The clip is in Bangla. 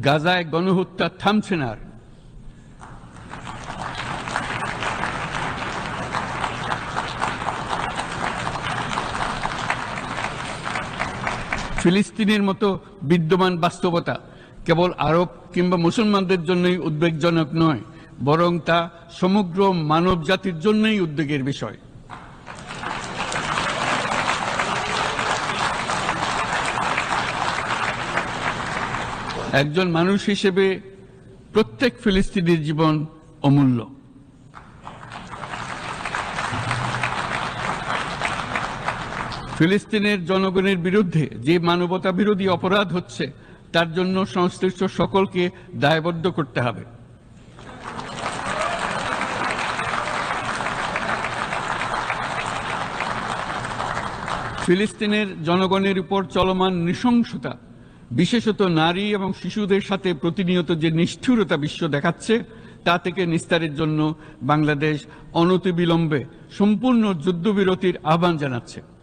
গাজায় গণহত্যা থামছে না। ফিলিস্তিনের মতো বিদ্যমান বাস্তবতা কেবল আরব কিংবা মুসলমানদের জন্যই উদ্বেগজনক নয়, বরং তা সমগ্র মানব জাতির জন্যই উদ্বেগের বিষয়। একজন মানুষ হিসেবে প্রত্যেক ফিলিস্তিনির জীবন অমূল্য। ফিলিস্তিনের জনগণের বিরুদ্ধে যে মানবতা বিরোধী অপরাধ হচ্ছে তার জন্য সংশ্লিষ্ট সকলকে দায়বদ্ধ করতে হবে। ফিলিস্তিনের জনগণের উপর চলমান নৃশংসতা, বিশেষত নারী এবং শিশুদের সাথে প্রতিনিয়ত যে নিষ্ঠুরতা বিশ্ব দেখাচ্ছে, তা থেকে নিস্তারের জন্য বাংলাদেশ অনতিবিলম্বে সম্পূর্ণ যুদ্ধবিরতির আহ্বান জানাচ্ছে।